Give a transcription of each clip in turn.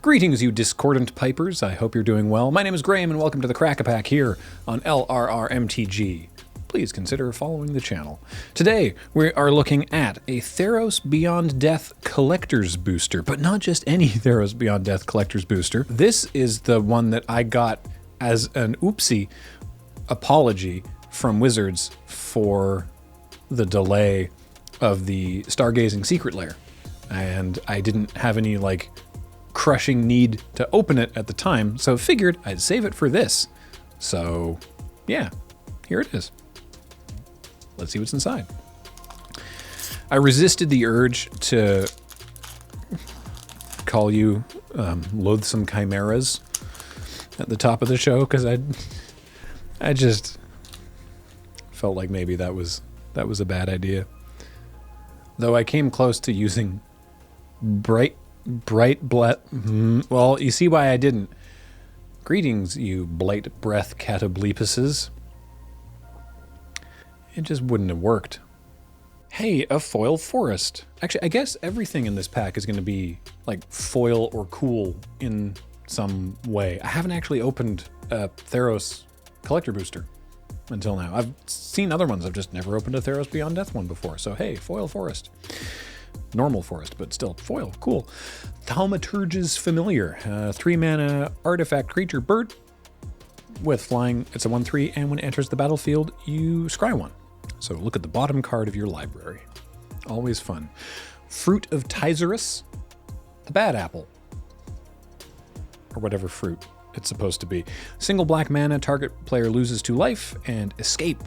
Greetings, you discordant pipers. I hope you're doing well. My name is Graham, and welcome to the Crack-a-Pack here on LRRMTG. Please consider following the channel. Today, we are looking at a Theros Beyond Death Collector's Booster, but not just any Theros Beyond Death Collector's Booster. This is the one that I got as an oopsie apology from Wizards for the delay of the Stargazing Secret Lair. And I didn't have any, crushing need to open it at the time, so figured I'd save it for this. So, yeah, here it is. Let's see what's inside. I resisted the urge to call you loathsome chimeras at the top of the show, because I just felt like maybe that was a bad idea. Though I came close to using well, you see why I didn't. Greetings, you blight breath catableepuses. It just wouldn't have worked. Hey, a foil forest. Actually, I guess everything in this pack is going to be foil or cool in some way. I haven't actually opened a Theros collector booster until now. I've seen other ones. I've just never opened a Theros Beyond Death one before. So hey, foil forest. Normal forest, but still foil, cool. Thaumaturge's Familiar, 3-mana artifact creature bird with flying. It's a 1/3, and when it enters the battlefield, you scry one. So look at the bottom card of your library. Always fun. Fruit of Tyzerus, the bad apple, or whatever fruit it's supposed to be. Single black mana, target player loses 2 life, and escape,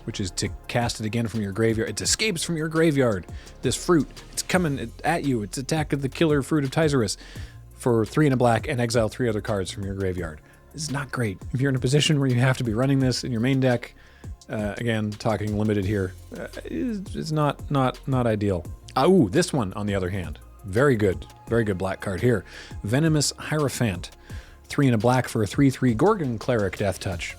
which is to cast it again from your graveyard. It escapes from your graveyard. This fruit, it's coming at you. It's Attack of the Killer Fruit of Tyzerus for 3 and a black, and exile 3 other cards from your graveyard. This is not great. If you're in a position where you have to be running this in your main deck, again, talking limited here, it's not ideal. Ooh, this one, on the other hand, very good black card here. Venomous Hierophant, 3 and a black for a 3/3 Gorgon Cleric Death Touch.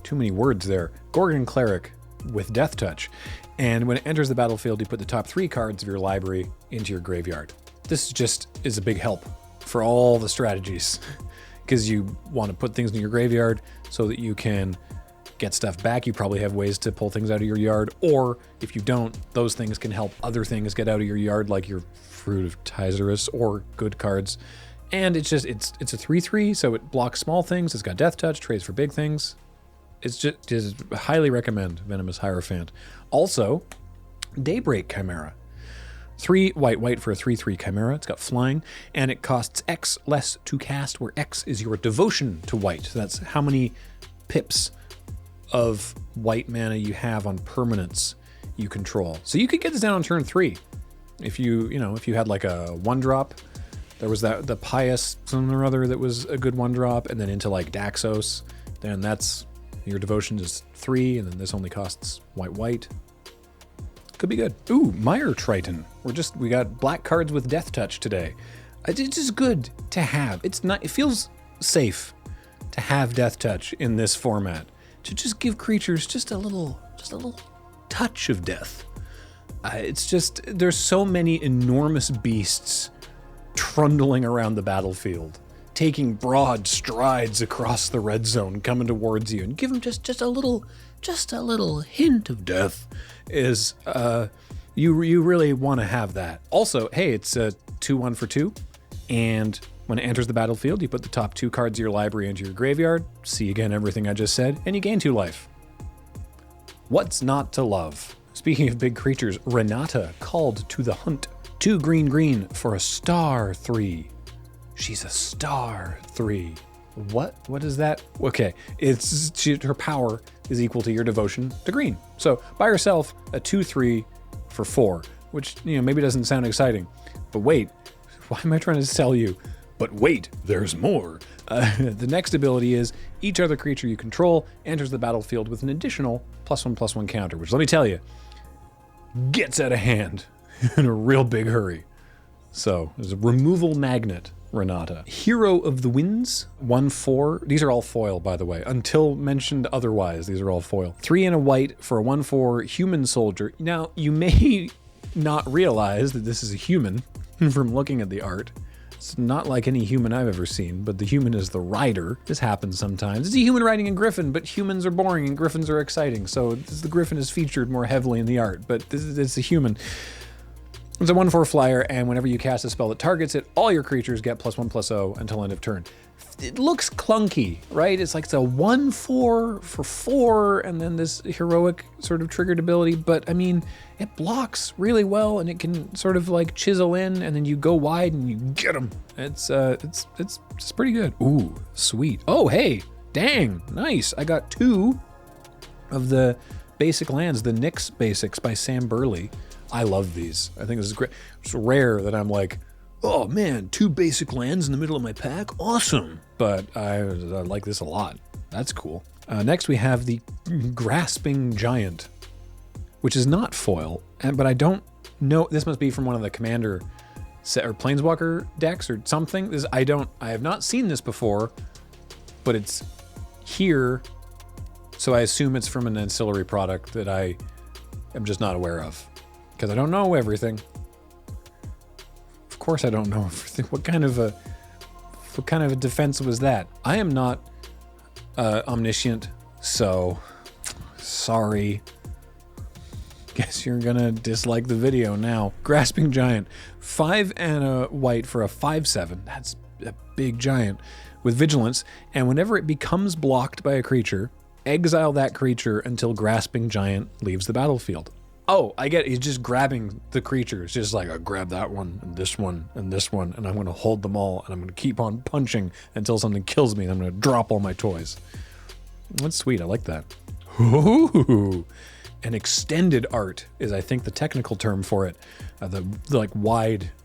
Too many words there. Gorgon Cleric with Death Touch. And when it enters the battlefield, you put the top 3 cards of your library into your graveyard. This just is a big help for all the strategies, because you want to put things in your graveyard so that you can get stuff back. You probably have ways to pull things out of your yard, or if you don't, those things can help other things get out of your yard, like your Fruit of Tyzerus or good cards. And it's a 3/3, so it blocks small things. It's got Death Touch, trades for big things. It's just highly recommend Venomous Hierophant. Also, Daybreak Chimera. 3 white for a 3/3 Chimera. It's got flying, and it costs X less to cast, where X is your devotion to white. So that's how many pips of white mana you have on permanents you control. So you could get this down on turn 3. If you had like a 1-drop, there was the Pious something or other that was a good 1-drop, and then into like Daxos, then that's your devotion is 3, and then this only costs white. Could be good. Ooh, Mire Triton. We got black cards with Death Touch today. It's just good to have. It feels safe to have Death Touch in this format, to just give creatures just a little touch of death. It's just, there's so many enormous beasts trundling around the battlefield, taking broad strides across the red zone, coming towards you, and give them just a little hint of death is, you really want to have that. Also, hey, it's a 2/1 for 2, and when it enters the battlefield, you put the top 2 cards of your library into your graveyard, see again everything I just said, and you gain 2 life. What's not to love? Speaking of big creatures, Renata, Called to the Hunt. 2 green for a star 3. She's a star 3. What is that? Okay, her power is equal to your devotion to green. So by herself, a 2/3 for 4, which maybe doesn't sound exciting. But wait, why am I trying to sell you? But wait, there's more. The next ability is each other creature you control enters the battlefield with an additional +1/+1 counter, which, let me tell you, gets out of hand in a real big hurry. So there's a removal magnet, Renata. Hero of the Winds, 1/4. These are all foil, by the way. Until mentioned otherwise, these are all foil. 3 and a white for a 1/4 human soldier. Now, you may not realize that this is a human, from looking at the art. It's not like any human I've ever seen, but the human is the rider. This happens sometimes. It's a human riding a griffin, but humans are boring and griffins are exciting. So the griffin is featured more heavily in the art, but it's a human. It's a 1/4 flyer, and whenever you cast a spell that targets it, all your creatures get +1/+0 until end of turn. It looks clunky, right? It's like it's a 1/4 for 4, and then this heroic sort of triggered ability. But I mean, it blocks really well, and it can sort of like chisel in, and then you go wide and you get them. It's pretty good. Ooh, sweet. Oh, hey, dang, nice. I got 2 of the basic lands, the Nyx basics by Sam Burley. I love these. I think this is great. It's rare that I'm like, oh man, 2 basic lands in the middle of my pack? Awesome. But I like this a lot. That's cool. Next we have the Grasping Giant, which is not foil, but I don't know. This must be from one of the Commander set or Planeswalker decks or something. I have not seen this before, but it's here. So I assume it's from an ancillary product that I am just not aware of, because I don't know everything. Of course I don't know everything. What kind of a defense was that? I am not omniscient, so sorry. Guess you're gonna dislike the video now. Grasping Giant, 5 and a white for a 5/7. That's a big giant with vigilance, and whenever it becomes blocked by a creature, exile that creature until Grasping Giant leaves the battlefield. Oh, I get it. He's just grabbing the creatures. Just like, I grab that one, and this one, and this one, and I'm going to hold them all, and I'm going to keep on punching until something kills me, and I'm going to drop all my toys. That's sweet. I like that. Ooh. An extended art is, I think, the technical term for it. The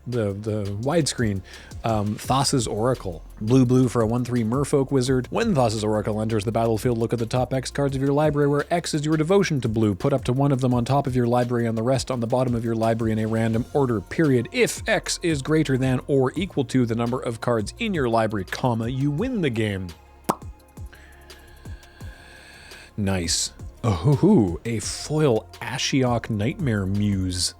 widescreen. Thassa's Oracle. Blue for a 1/3 Merfolk wizard. When Thassa's Oracle enters the battlefield, look at the top X cards of your library, where X is your devotion to blue. Put up to 1 of them on top of your library and the rest on the bottom of your library in a random order, period. If X is greater than or equal to the number of cards in your library, comma, you win the game. Nice. Oh, a foil Ashiok Nightmare Muse.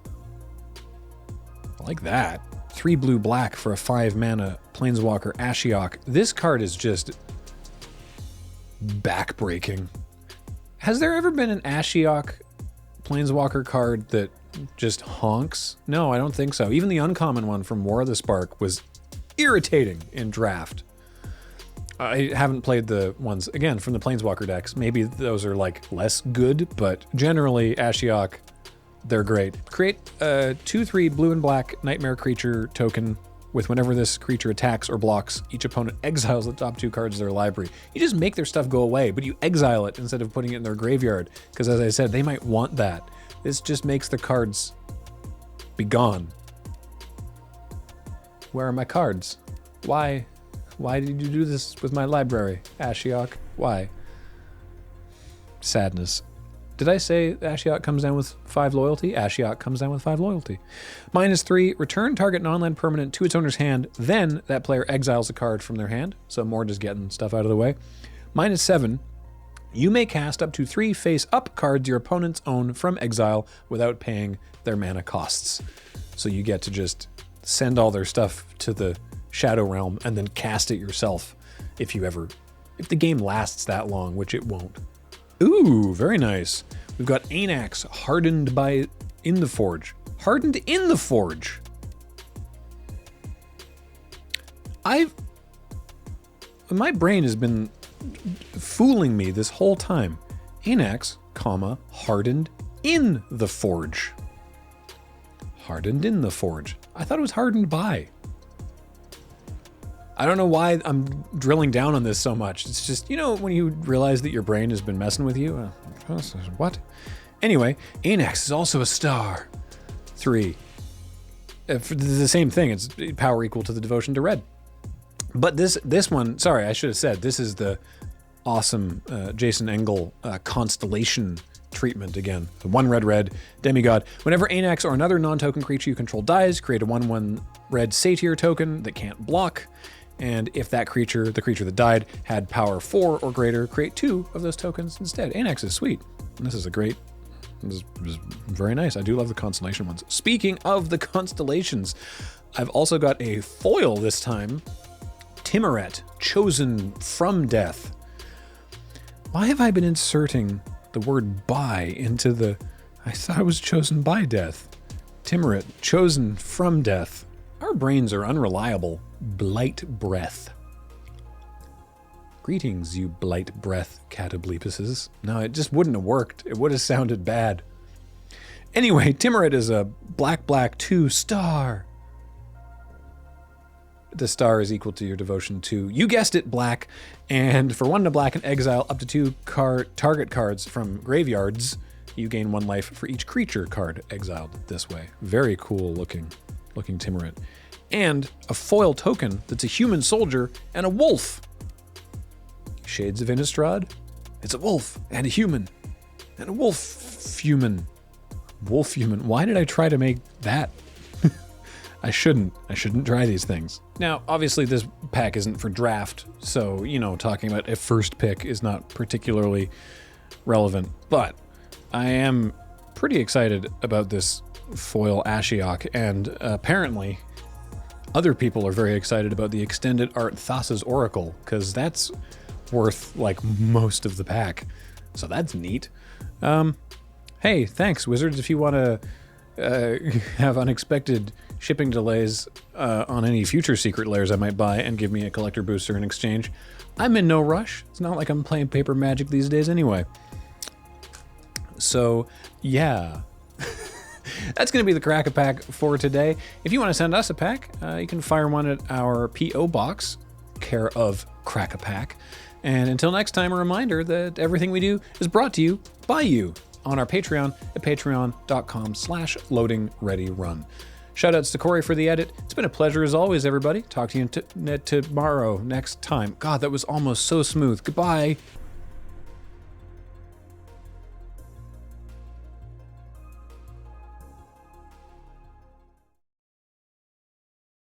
I like that. 3 blue-black for a 5-mana Planeswalker Ashiok. This card is just backbreaking. Has there ever been an Ashiok Planeswalker card that just honks? No, I don't think so. Even the uncommon one from War of the Spark was irritating in draft. I haven't played the ones, again, from the Planeswalker decks. Maybe those are like less good, but generally Ashiok, they're great. Create a 2/3 blue and black nightmare creature token with whenever this creature attacks or blocks, each opponent exiles the top 2 cards of their library. You just make their stuff go away, but you exile it instead of putting it in their graveyard, because as I said, they might want that. This just makes the cards be gone. Where are my cards? Why? Why did you do this with my library, Ashiok? Why? Sadness. Did I say Ashiok comes down with 5 loyalty? Ashiok comes down with 5 loyalty. -3, return target non-land permanent to its owner's hand, then that player exiles a card from their hand, so more just getting stuff out of the way. -7, you may cast up to 3 face-up cards your opponents own from exile without paying their mana costs. So you get to just send all their stuff to the Shadow Realm and then cast it yourself if the game lasts that long, which it won't. Ooh, very nice. We've got Anax, Hardened in the Forge. Hardened in the Forge. My brain has been fooling me this whole time. Anax, comma, Hardened in the Forge. Hardened in the Forge. I thought it was hardened by. I don't know why I'm drilling down on this so much. It's just, when you realize that your brain has been messing with you. What? Anyway, Anax is also a star. 3. The same thing. It's power equal to the devotion to red. But this one, sorry, I should have said, this is the awesome Jason Engel constellation treatment again. 1 red, Demigod. Whenever Anax or another non-token creature you control dies, create a 1/1 red satyr token that can't block. And if that creature, the creature that died, had power 4 or greater, create 2 of those tokens instead. Anax is sweet. And this is very nice. I do love the constellation ones. Speaking of the constellations, I've also got a foil this time. Timuret, chosen from death. Why have I been inserting the word by into the... I thought I was chosen by death. Timuret, chosen from death. Our brains are unreliable. Blight breath. Greetings, you blight breath catoblepuses. No, it just wouldn't have worked. It would have sounded bad. Anyway, Timuret is a black 2-star. The star is equal to your devotion to, you guessed it, black. And for 1 to black and exile up to 2 target cards from graveyards, you gain 1 life for each creature card exiled this way. Very cool looking Timuret. And a foil token that's a human soldier and a wolf. Shades of Innistrad. It's a wolf and a human. And a wolf human. Wolf human. Why did I try to make that? I shouldn't try these things. Now, obviously this pack isn't for draft, so, you know, talking about a first pick is not particularly relevant, but I am pretty excited about this foil Ashiok, and apparently other people are very excited about the extended art Thassa's Oracle, because that's worth, like, most of the pack. So that's neat. Hey, thanks, Wizards, if you want to have unexpected shipping delays on any future secret layers I might buy and give me a collector booster in exchange. I'm in no rush. It's not like I'm playing paper Magic these days anyway. So, yeah. That's going to be the Crack-A-Pack for today. If you want to send us a pack, you can fire one at our P.O. Box, care of Crack-A-Pack. And until next time, a reminder that everything we do is brought to you by you on our Patreon at patreon.com/loadingreadyrun. Shoutouts to Corey for the edit. It's been a pleasure as always, everybody. Talk to you tomorrow, next time. God, that was almost so smooth. Goodbye.